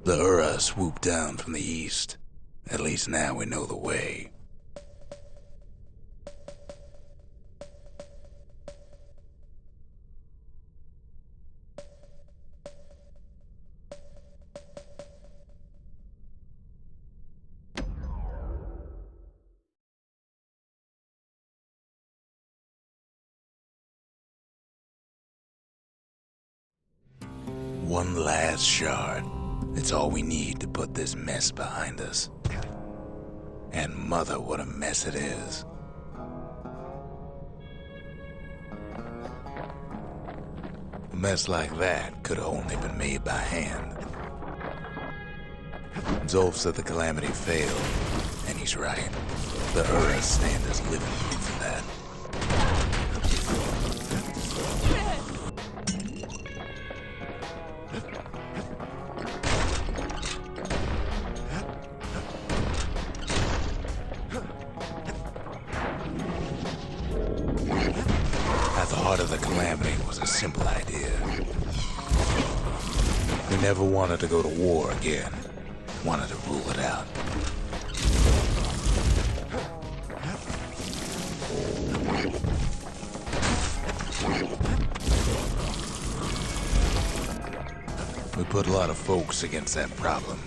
The Ura swooped down from the east. At least now we know the way. One last shard. It's all we need to put this mess behind us. And mother, what a mess it is. A mess like that could have only been made by hand. Zolf said the calamity failed, and he's right. The Ura stand as living proof of that. At the heart of the calamity was a simple idea. We never wanted to go to war again. Wanted to rule it out. We put a lot of folks against that problem.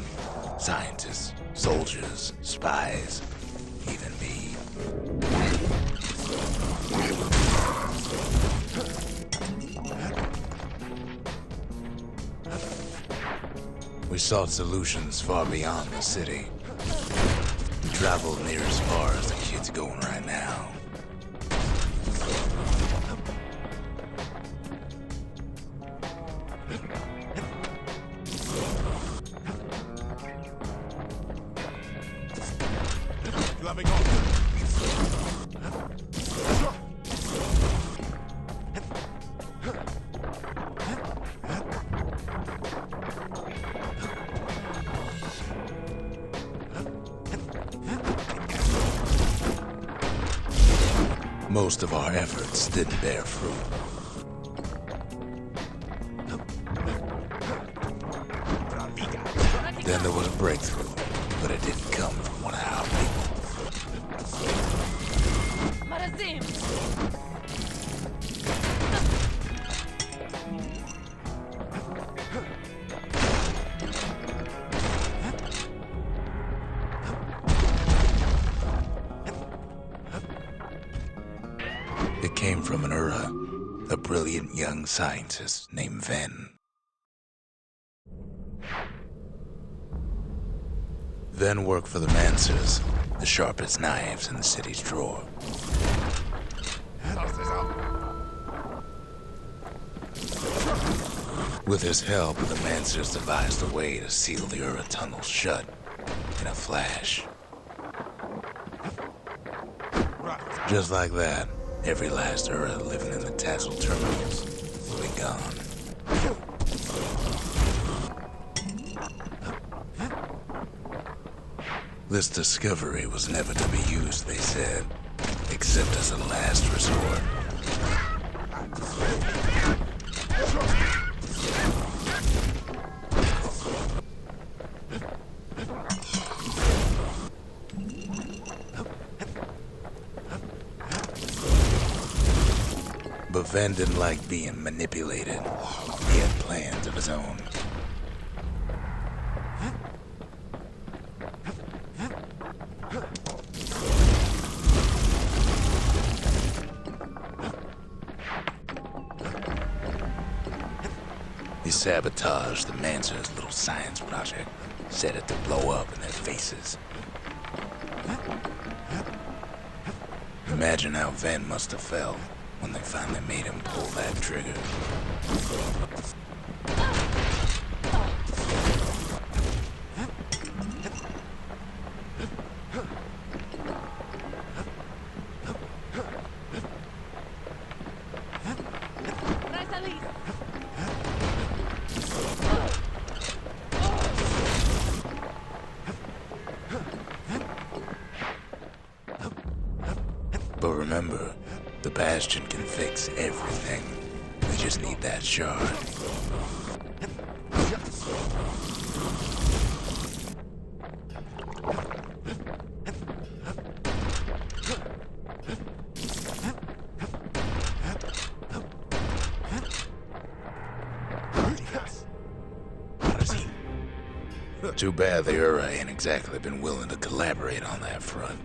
Scientists, soldiers, spies, even me. We sought solutions far beyond the city. We traveled near as far as the kid's going right now. Most of our efforts didn't bear fruit. Then there was a breakthrough, but it didn't come from one of our It came from an Ura, a brilliant young scientist named Ven. Ven worked for the Mancers, the sharpest knives in the city's drawer. With his help, the Mancers devised a way to seal the Ura tunnel shut in a flash. Just like that, every last Ura living in the Tassel terminals will be gone. This discovery was never to be used, they said, except as a last resort. But Ven didn't like being manipulated. He had plans of his own. He sabotaged the Mancer's little science project, set it to blow up in their faces. Imagine how Ven must have felt when they finally made him pull that trigger. But remember, the Bastion can fix everything. We just need that shard. Too bad the Ura ain't exactly been willing to collaborate on that front.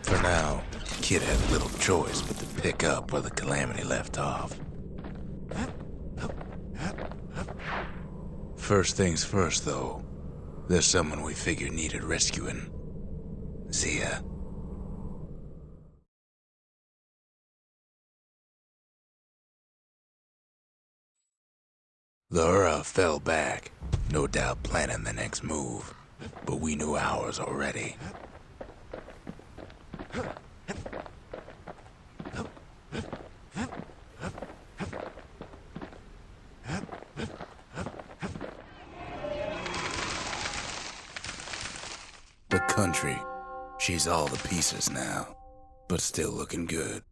For now, Kid had little choice but to pick up where the Calamity left off. First things first, though. There's someone we figured needed rescuing. Zia. The Ura fell back, no doubt planning the next move, but we knew ours already. The country. She's all the pieces now, but still looking good.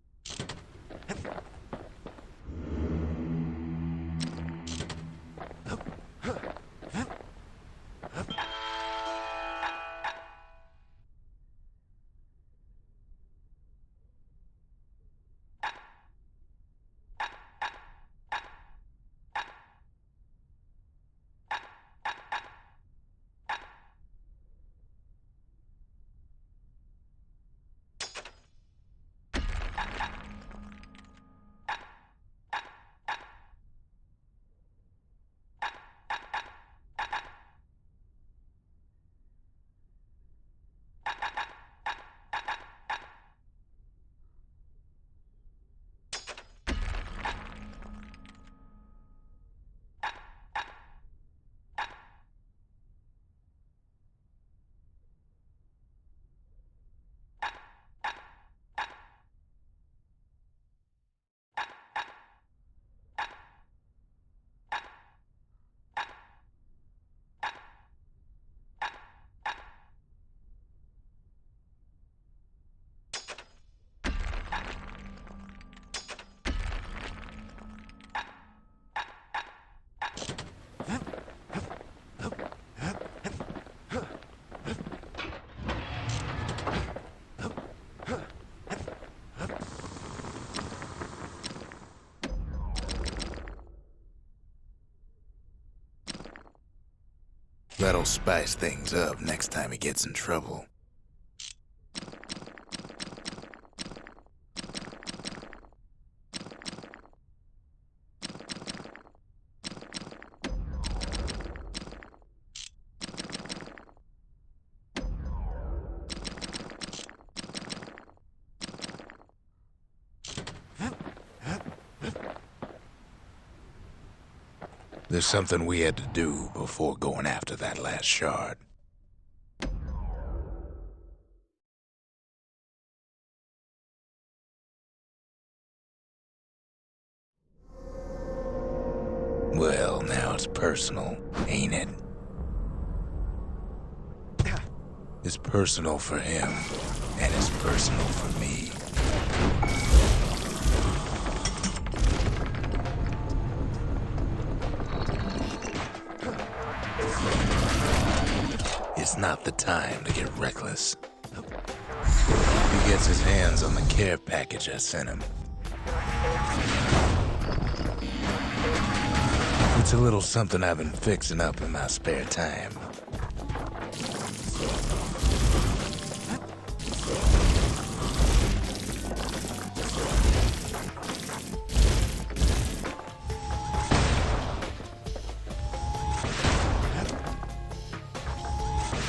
That'll spice things up next time he gets in trouble. There's something we had to do before going after that last shard. Well, now it's personal, ain't it? It's personal for him, and it's personal for me. It's not the time to get reckless. He gets his hands on the care package I sent him. It's a little something I've been fixing up in my spare time.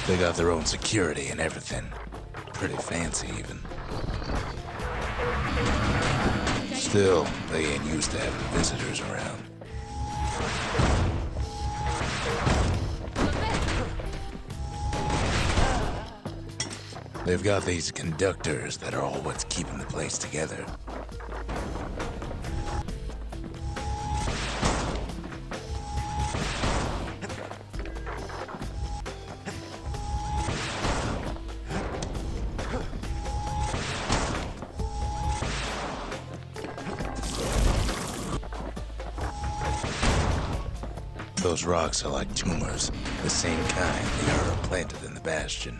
They got their own security and everything. Pretty fancy, even. Still, they ain't used to having visitors around. They've got these conductors that are all what's keeping the place together. Those rocks are like tumors, the same kind the Ura planted in the Bastion.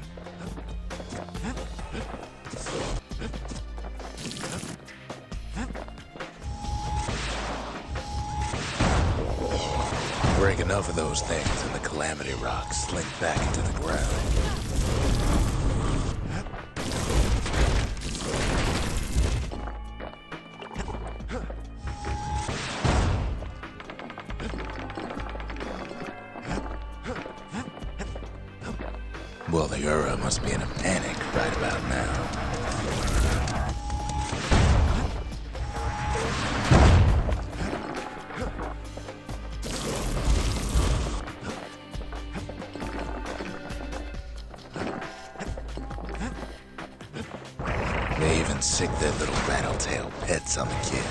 Break enough of those things and the Calamity rocks slink back into the ground. Well, the Ura must be in a panic right about now. They even sick their little rattletail pets on the kid.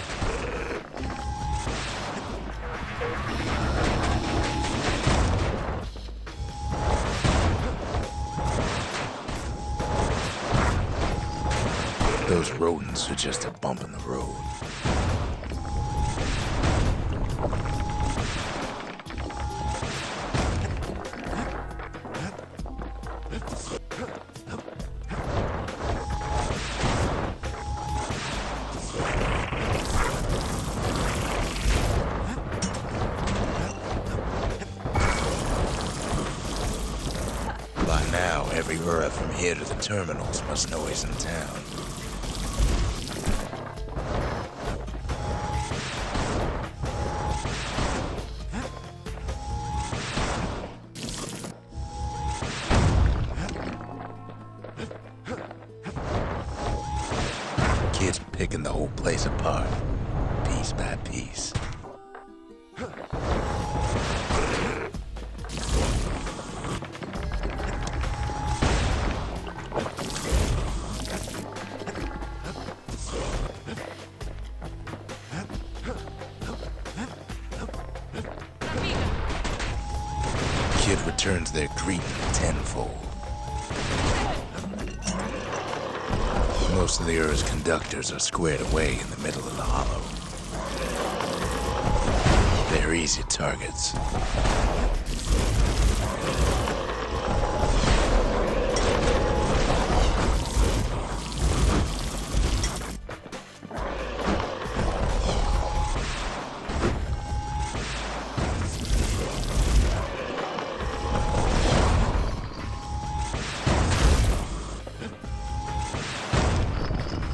Those rodents are just a bump in the road. By now, every Ura from here to the terminals must know he's in town. Kids picking the whole place apart, piece by piece. Kid returns their greeting tenfold. Most of the Ura's conductors are squared away in the middle of the hollow. They're easy targets.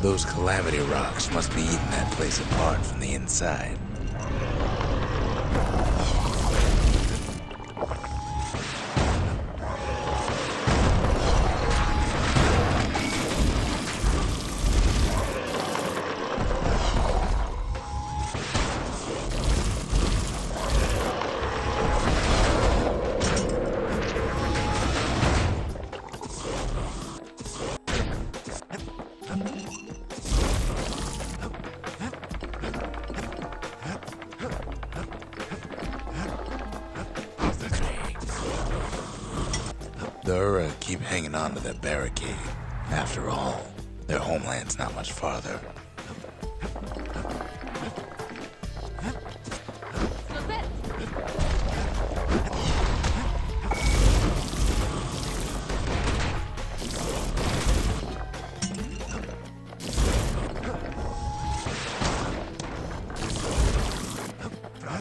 Those Calamity rocks must be eating that place apart from the inside. The Ura keep hanging on to that barricade. After all, their homeland's not much farther.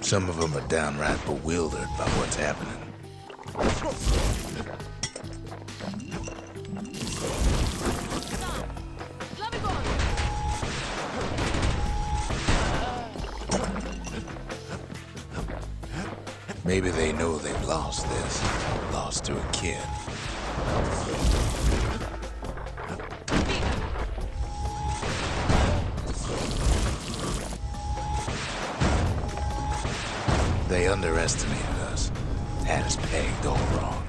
Some of them are downright bewildered by what's happening. Maybe they know they've lost this. Lost to a kid. They underestimated us. Had us pegged all wrong.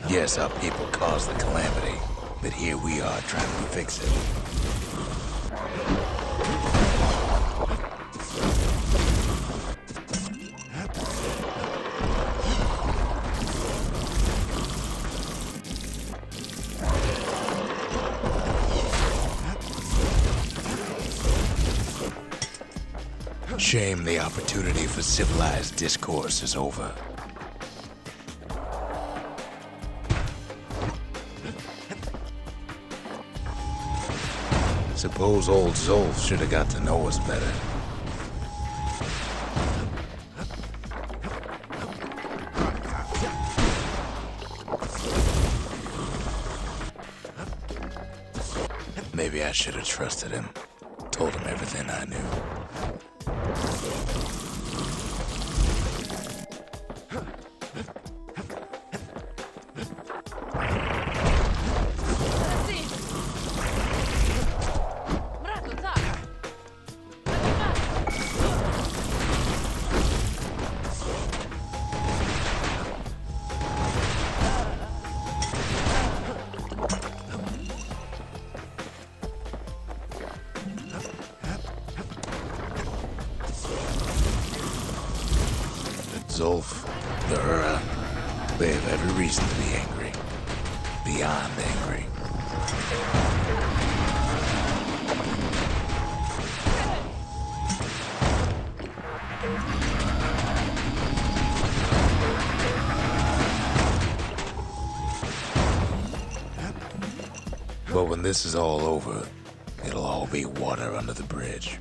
Yes, our people caused the calamity, but here we are trying to fix it. Shame the opportunity for civilized discourse is over. Suppose old Zolf should have got to know us better. Maybe I should have trusted him. Told him everything I knew. Zolf, the Ura, they have every reason to be angry. Beyond angry. But when this is all over, it'll all be water under the bridge.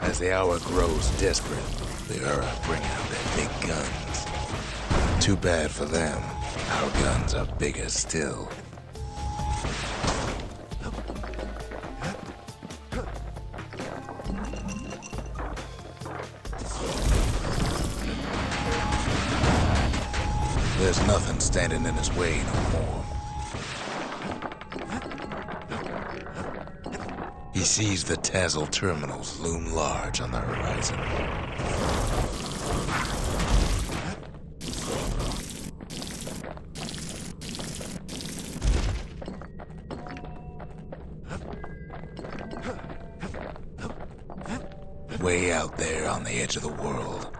As the hour grows desperate, the Ura bring out their big guns. Too bad for them, our guns are bigger still. There's nothing standing in his way no more. He sees the Tazzle terminals loom large on the horizon. Way out there on the edge of the world,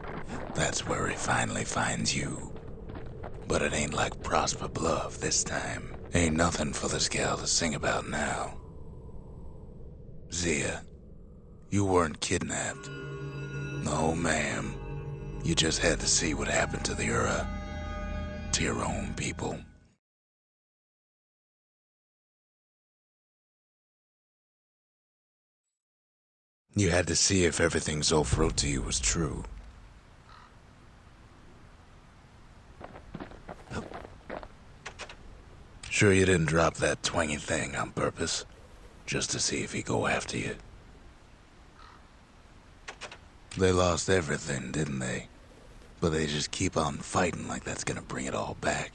that's where he finally finds you. But it ain't like Prosper Bluff this time. Ain't nothing for this gal to sing about now. Zia, you weren't kidnapped. No, ma'am. You just had to see what happened to the Ura. To your own people. You had to see if everything Zolf wrote to you was true. Sure you didn't drop that twangy thing on purpose? Just to see if he'd go after you. They lost everything, didn't they? But they just keep on fighting like that's gonna bring it all back.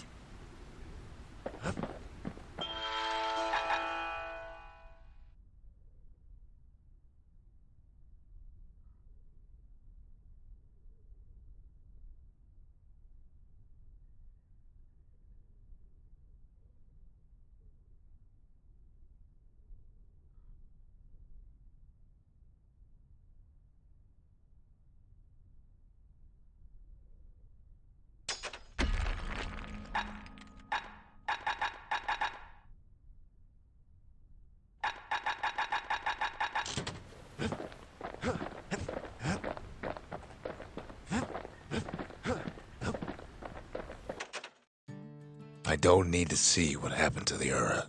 I don't need to see what happened to the Ura.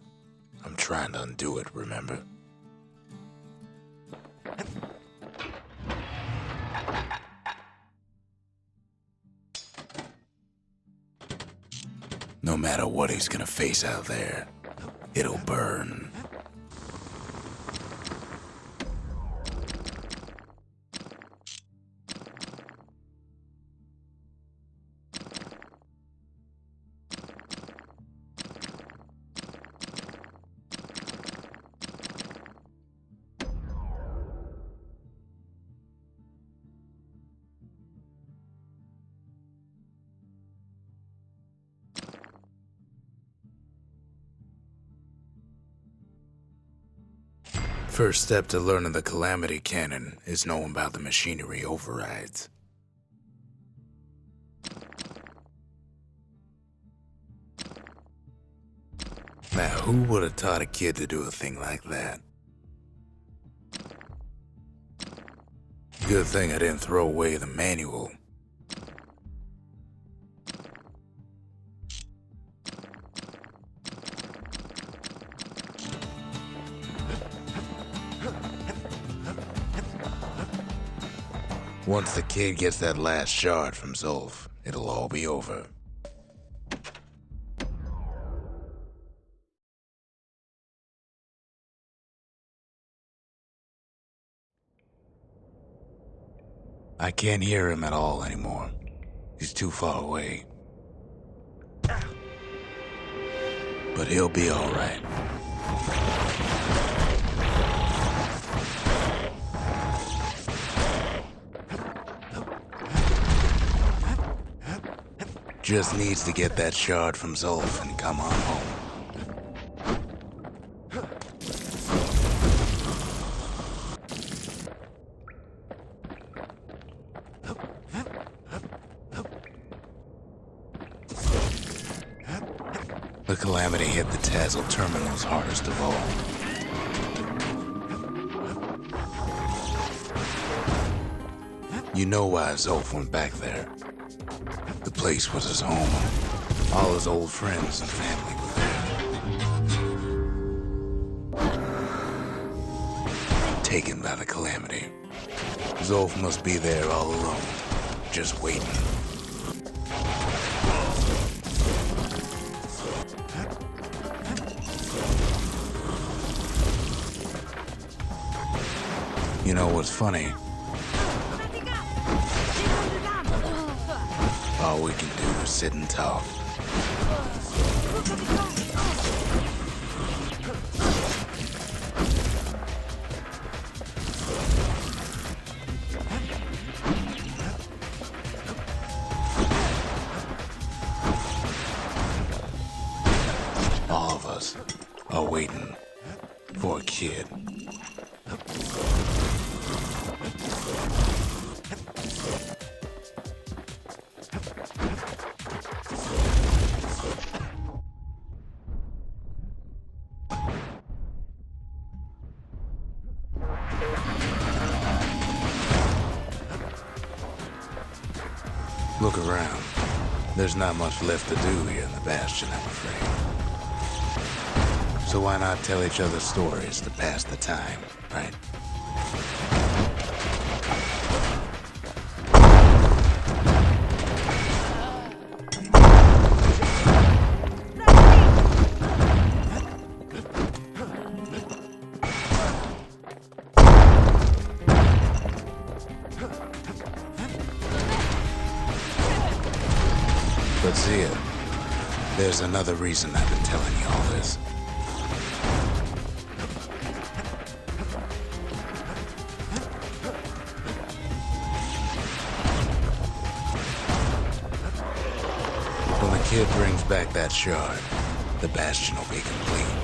I'm trying to undo it, remember? No matter what he's gonna face out there, it'll burn. First step to learning the Calamity Cannon is knowing about the machinery overrides. Now, who would have taught a kid to do a thing like that? Good thing I didn't throw away the manual. Once the kid gets that last shard from Zolf, it'll all be over. I can't hear him at all anymore. He's too far away. But he'll be all right. Just needs to get that shard from Zolf and come on home. The calamity hit the Tazzle terminals hardest of all. You know why Zolf went back there. The place was his home. All his old friends and family were there. Taken by the calamity. Zolf must be there all alone, just waiting. You know what's funny? All we can do is sit and talk. All of us are waiting for a kid. Look around. There's not much left to do here in the Bastion, I'm afraid. So why not tell each other stories to pass the time, right? But Zia, there's another reason I've been telling you all this. When the kid brings back that shard, the Bastion will be complete.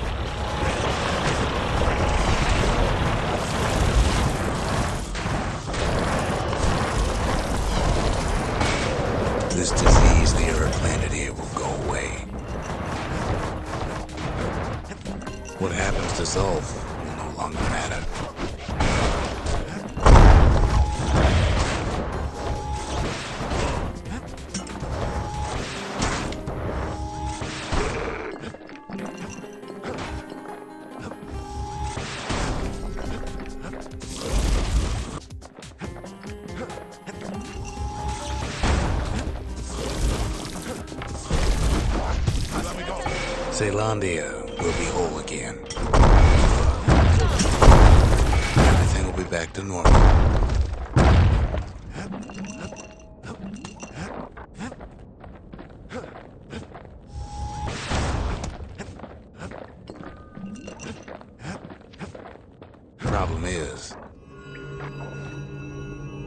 This disease the Earth planted here will go away. What happens to Zolf will no longer matter. Zealandia will be whole again. Everything will be back to normal. Problem is,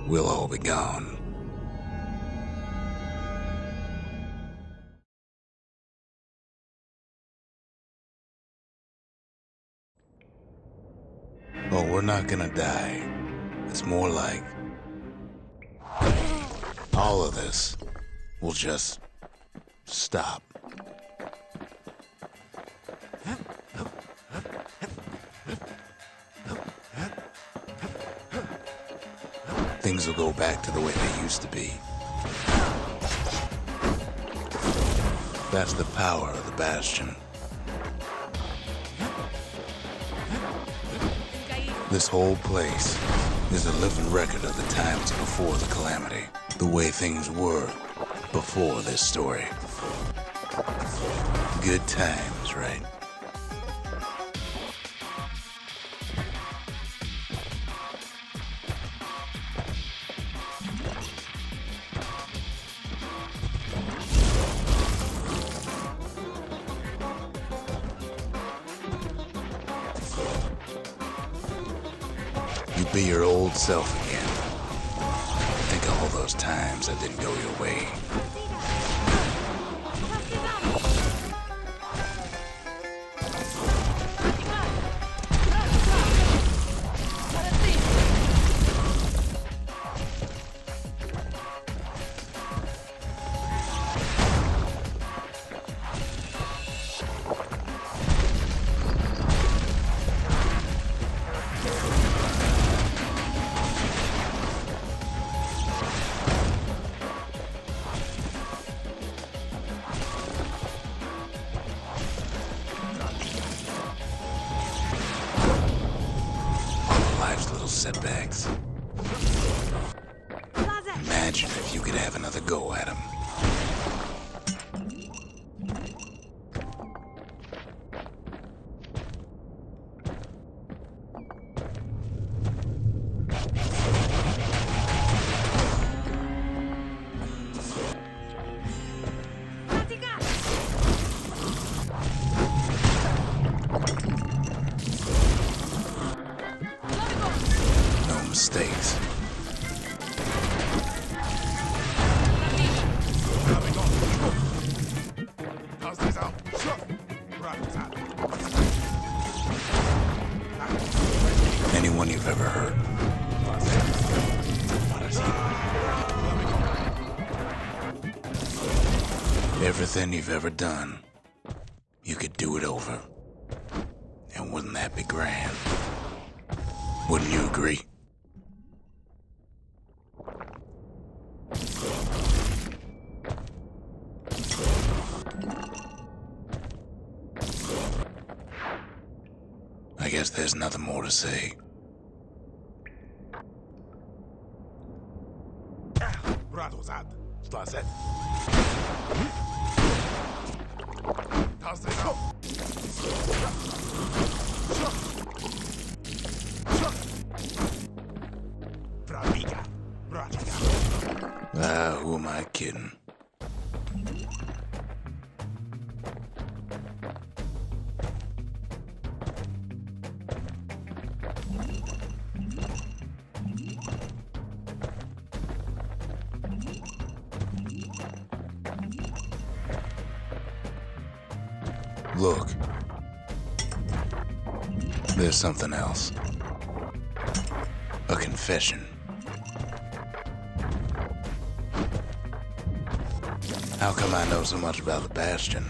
we'll all be gone. Oh, we're not gonna die. It's more like all of this will just stop. Things things will go back to the way they used to be. That's the power of the Bastion. This whole place is a living record of the times before the calamity, the way things were before this story. Good times, right? You be your old self again. Think of all those times that didn't go your way. Setbacks. Imagine if you could have another go at him. Mistakes. Anyone you've ever hurt. Everything you've ever done, you could do it over. And wouldn't that be grand? Wouldn't you agree? I guess there's nothing more to say. Who am I kidding? Look, there's something else. A confession. How come I know so much about the Bastion?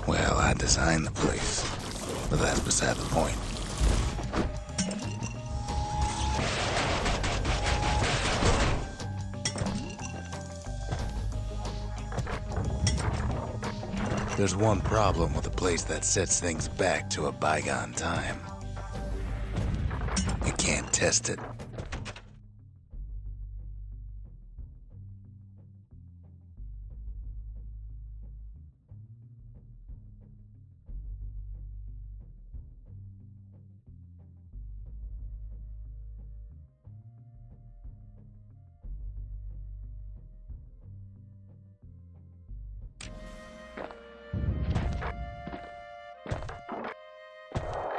Well, I designed the place, but that's beside the point. There's one problem with a place that sets things back to a bygone time. You can't test it.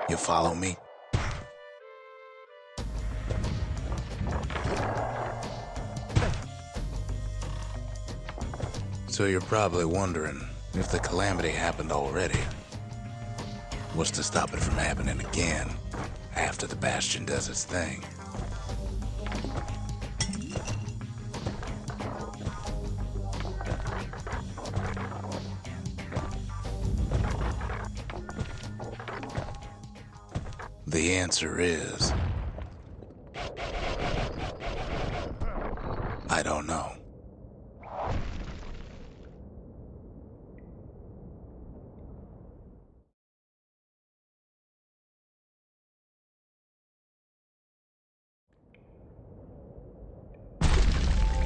You follow me? So you're probably wondering if the calamity happened already. What's to stop it from happening again after the Bastion does its thing? The the answer is... I don't know.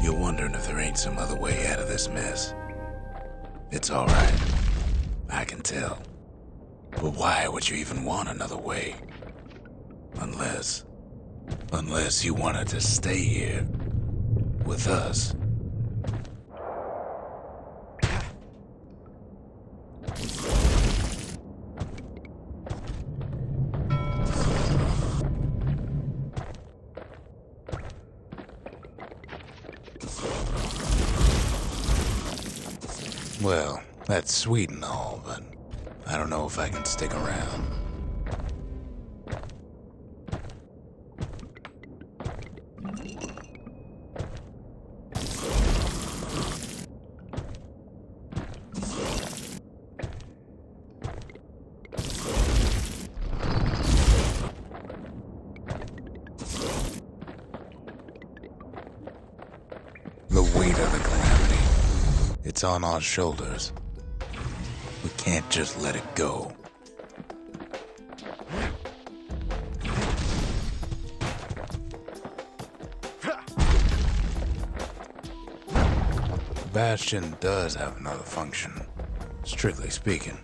You're wondering if there ain't some other way out of this mess. It's alright. I can tell. But why would you even want another way? Unless you wanted to stay here with us. Well, that's sweet and all, but I don't know if I can stick around. The weight of the calamity, it's on our shoulders. We can't just let it go. Bastion does have another function, strictly speaking.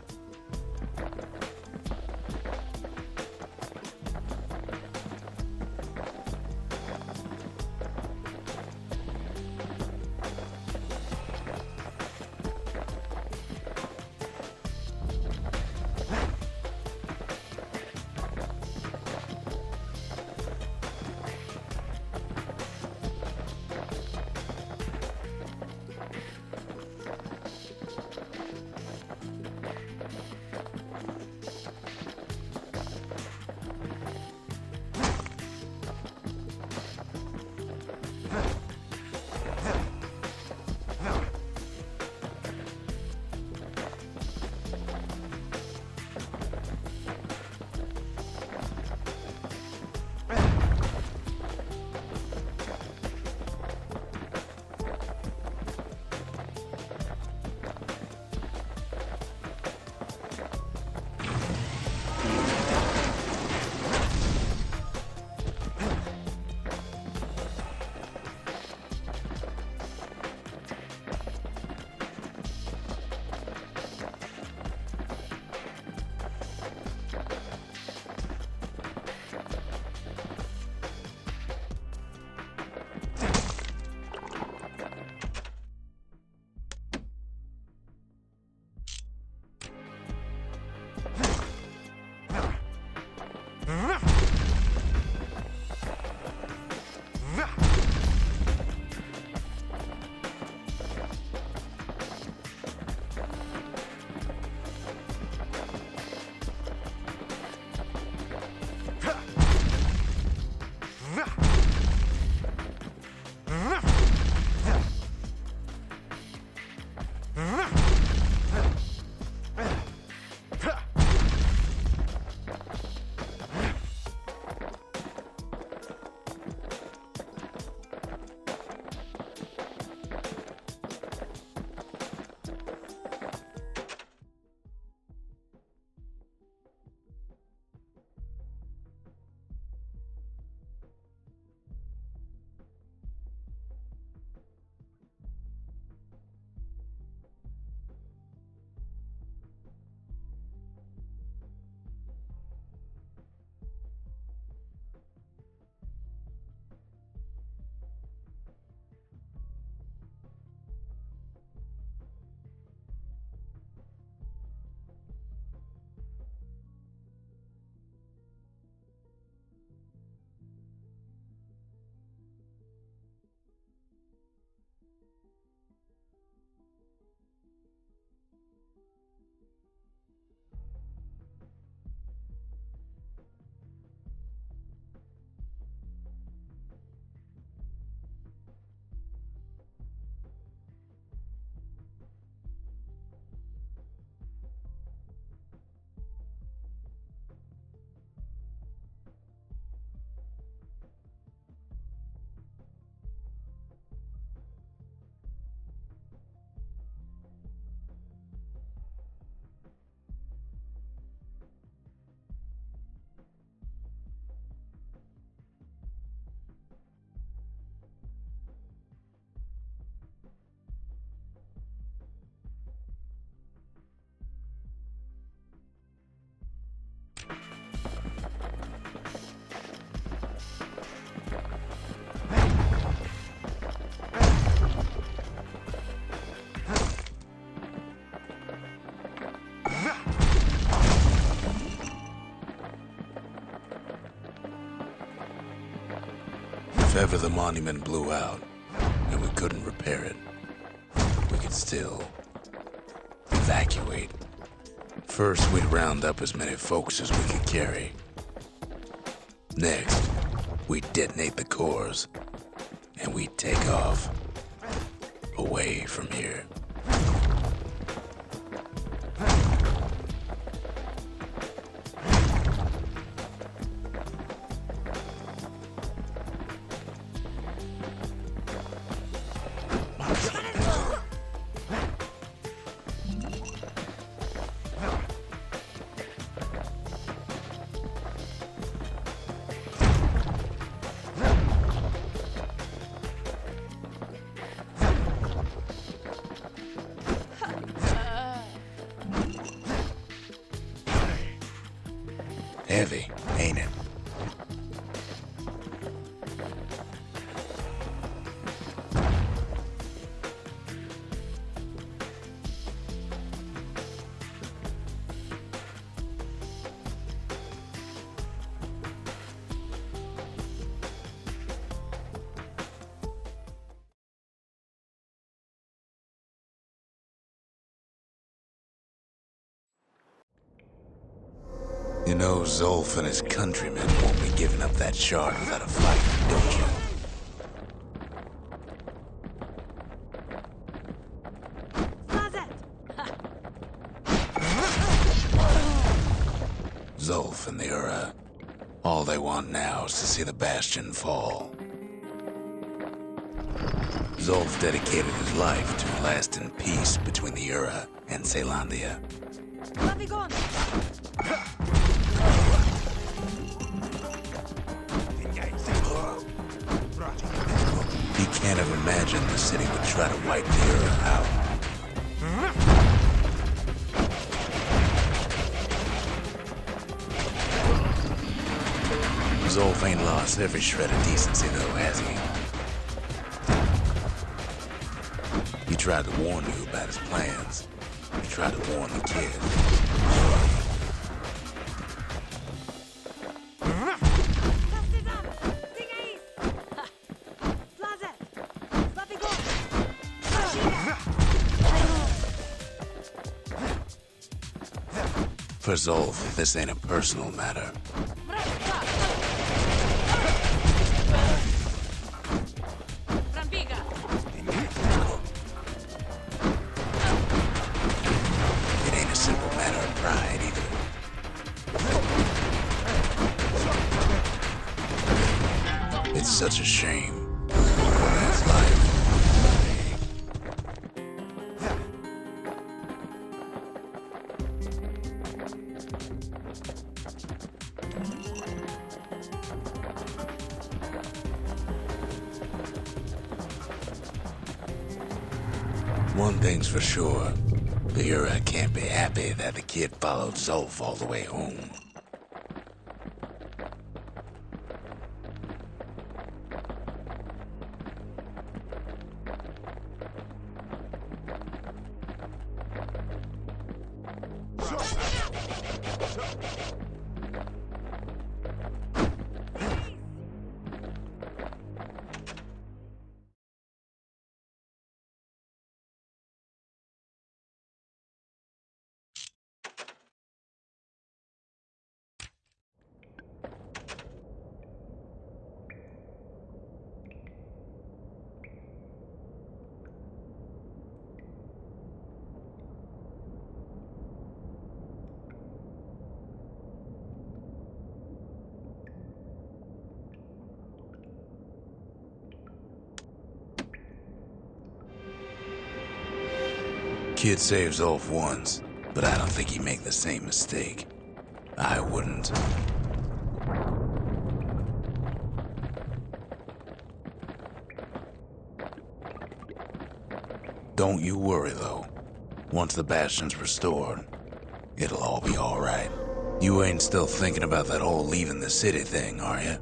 ever the monument blew out, and we couldn't repair it, we could still evacuate. First, we'd round up as many folks as we could carry. Next, we'd detonate the cores, and we'd take off away from here. Heavy, ain't it? You know Zolf and his countrymen won't be giving up that shard without a fight, don't you? Zolf and the Ura, all they want now is to see the Bastion fall. Zolf dedicated his life to lasting peace between the Ura and Caelondia. He can't have imagined the city would try to wipe the Ura out. Zolf ain't lost every shred of decency though, has he? He tried to warn you about his plans. He tried to warn the kid. For Zolf, this ain't a personal matter. It ain't a simple matter of pride either. It's such a shame. That's life. One thing's for sure, the Ura can't be happy that the kid followed Zolf all the way home. Kid saves Zolf once, but I don't think he'd make the same mistake. I wouldn't. Don't you worry, though. Once the Bastion's restored, it'll all be alright. You ain't still thinking about that whole leaving the city thing, are you?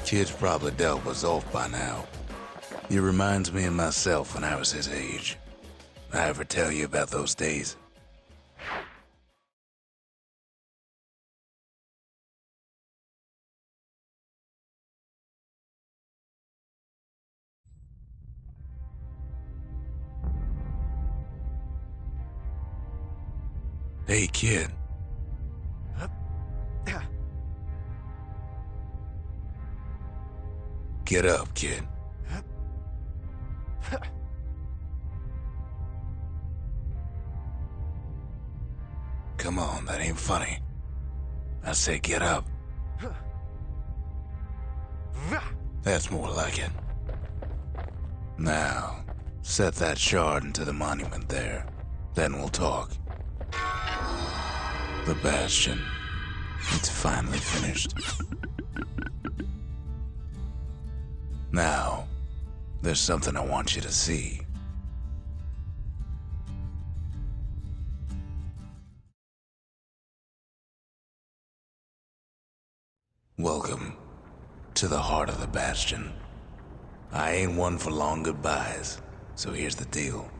Kid's probably dealt with Zolf by now. He reminds me of myself when I was his age. I ever tell you about those days? Hey, kid. Get up, kid. Come on, that ain't funny. I say get up. That's more like it. Now, set that shard into the monument there. Then we'll talk. The Bastion. It's finally finished. Now, there's something I want you to see. Welcome to the heart of the Bastion. I ain't one for long goodbyes, so here's the deal.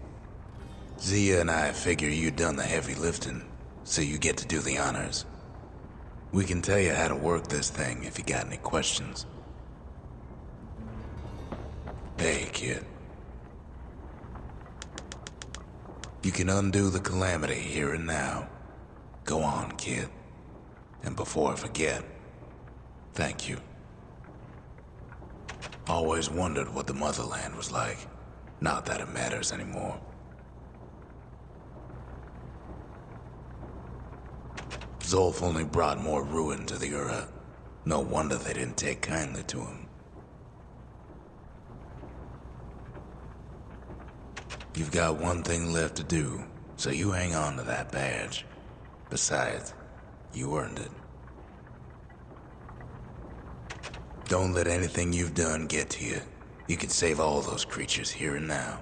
Zia and I figure you done the heavy lifting, so you get to do the honors. We can tell you how to work this thing if you got any questions. Hey, kid. You can undo the calamity here and now. Go on, kid. And before I forget, thank you. Always wondered what the motherland was like. Not that it matters anymore. Zolf only brought more ruin to the Ura. No wonder they didn't take kindly to him. You've got one thing left to do, so you hang on to that badge. Besides, you earned it. Don't let anything you've done get to you. You can save all those creatures here and now.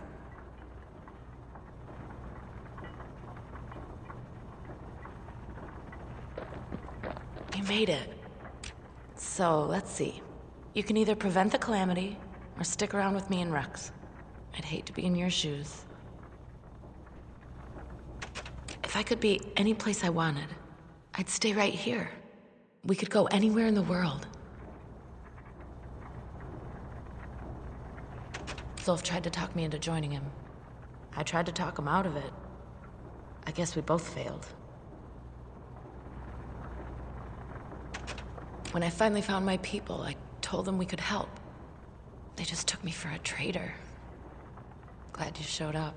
You made it. So, let's see. You can either prevent the calamity, or stick around with me and Rex. I'd hate to be in your shoes. If I could be any place I wanted, I'd stay right here. We could go anywhere in the world. Zolf tried to talk me into joining him. I tried to talk him out of it. I guess we both failed. When I finally found my people, I told them we could help. They just took me for a traitor. Glad you showed up.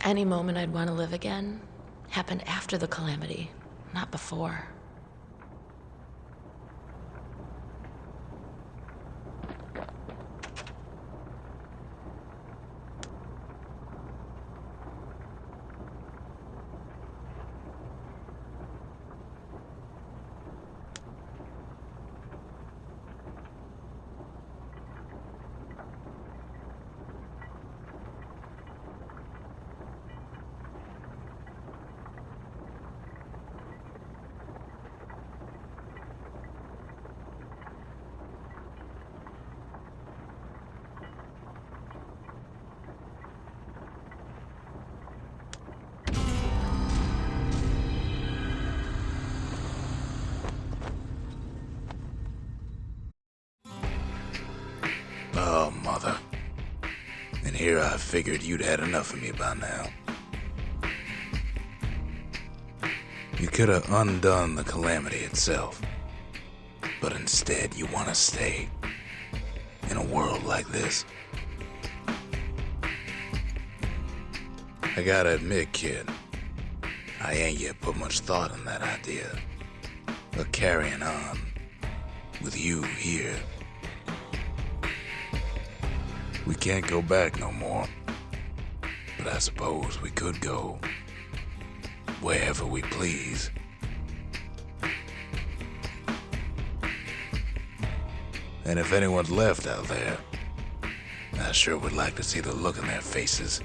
Any moment I'd want to live again happened after the calamity, not before. Oh, mother. And here I figured you'd had enough of me by now. You could have undone the calamity itself. But instead you want to stay. In a world like this. I gotta admit, kid, I ain't yet put much thought in that idea. Of carrying on with you here. We can't go back no more. But I suppose we could go wherever we please. And if anyone's left out there, I sure would like to see the look in their faces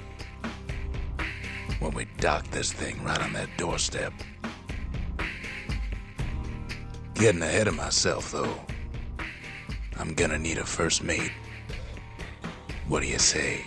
when we dock this thing right on their doorstep. Getting ahead of myself, though. I'm gonna need a first mate. What do you say?